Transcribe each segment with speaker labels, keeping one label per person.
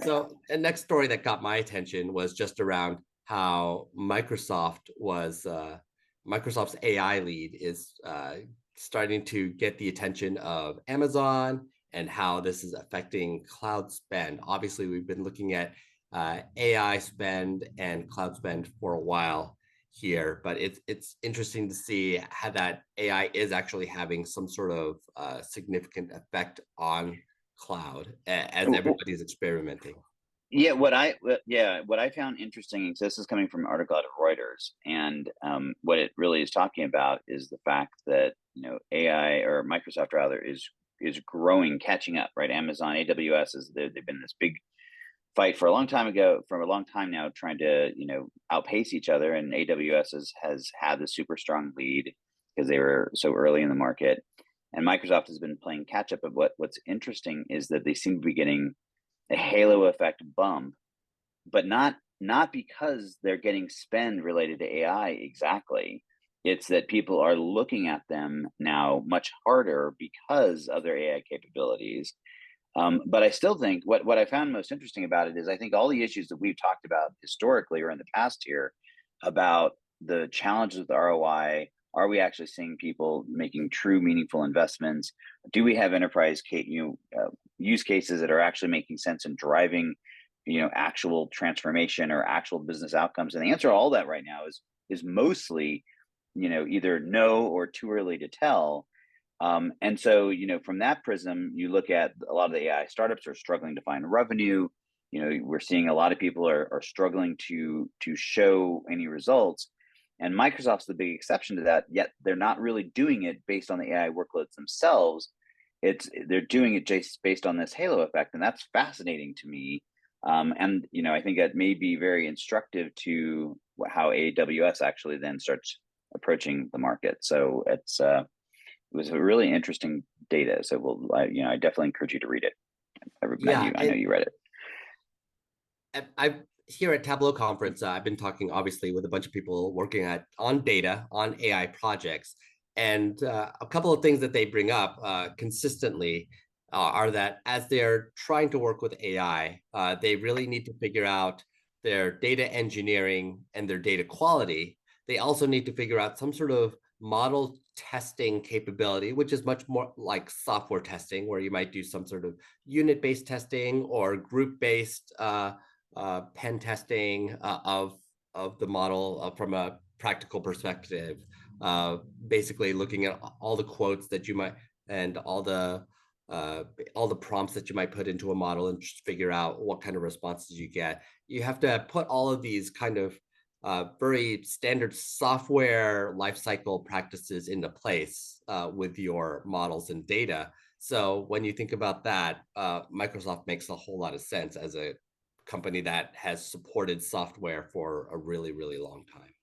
Speaker 1: So the next story that got my attention was just around how Microsoft's AI lead is starting to get the attention of Amazon and how this is affecting cloud spend. Obviously, we've been looking at AI spend and cloud spend for a while here, but it's interesting to see how that AI is actually having some sort of significant effect on cloud as everybody's experimenting.
Speaker 2: Yeah, what I found interesting, so this is coming from an article out of Reuters, and what it really is talking about is the fact that AI, or Microsoft rather, is growing, catching up, right? Amazon, AWS is they've been this big fight for a long time ago, for a long time now, trying to outpace each other, and AWS has had the super strong lead because they were so early in the market, and Microsoft has been playing catch up. But what's interesting is that they seem to be getting a halo effect bump, but not because they're getting spend related to AI exactly. It's that people are looking at them now much harder because of their AI capabilities. But I still think what I found most interesting about it is I think all the issues that we've talked about historically or in the past here about the challenges with ROI. Are we actually seeing people making true, meaningful investments? Do we have use cases that are actually making sense and driving, actual transformation or actual business outcomes? And the answer to all that right now is mostly, either no or too early to tell. And so, from that prism, you look at a lot of the AI startups are struggling to find revenue. We're seeing a lot of people are struggling to show any results. And Microsoft's the big exception to that, yet they're not really doing it based on the AI workloads themselves. They're doing it just based on this halo effect, and that's fascinating to me. And I think that may be very instructive to how AWS actually then starts approaching the market. So it was a really interesting data. So I definitely encourage you to read it.
Speaker 1: Yeah,
Speaker 2: I know you read it.
Speaker 1: I here at Tableau conference, I've been talking obviously with a bunch of people working on data on AI projects, and a couple of things that they bring up consistently are that as they're trying to work with AI, they really need to figure out their data engineering and their data quality. They also need to figure out some sort of model testing capability, which is much more like software testing, where you might do some sort of unit-based testing or group-based pen testing of the model from a practical perspective. Basically, looking at all the quotes that you might and all the prompts that you might put into a model and just figure out what kind of responses you get. You have to put all of these kind of very standard software lifecycle practices into place with your models and data. So when you think about that, Microsoft makes a whole lot of sense as a company that has supported software for a really, really long time.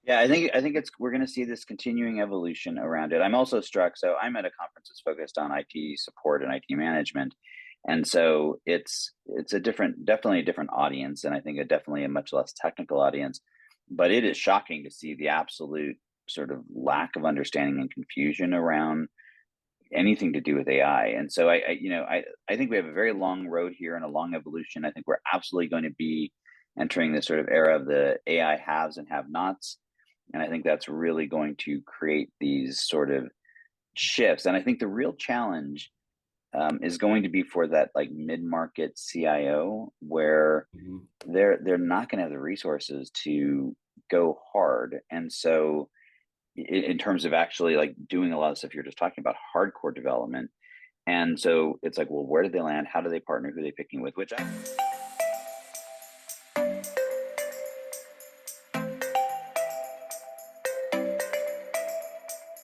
Speaker 2: Yeah, I think we're going to see this continuing evolution around it. I'm also struck. So I'm at a conference that's focused on IT support and IT management, and so it's definitely a different audience, and I think definitely a much less technical audience. But it is shocking to see the absolute sort of lack of understanding and confusion around anything to do with AI. And so I think we have a very long road here and a long evolution. I think we're absolutely going to be entering this sort of era of the AI haves and have-nots. And I think that's really going to create these sort of shifts. And I think the real challenge is going to be for that like mid-market CIO, where
Speaker 1: Mhm.
Speaker 2: they're not going to have the resources to go hard. And so in terms of actually like doing a lot of stuff you're just talking about, hardcore development. And so it's like, well, where do they land? How do they partner? Who are they picking with? Which I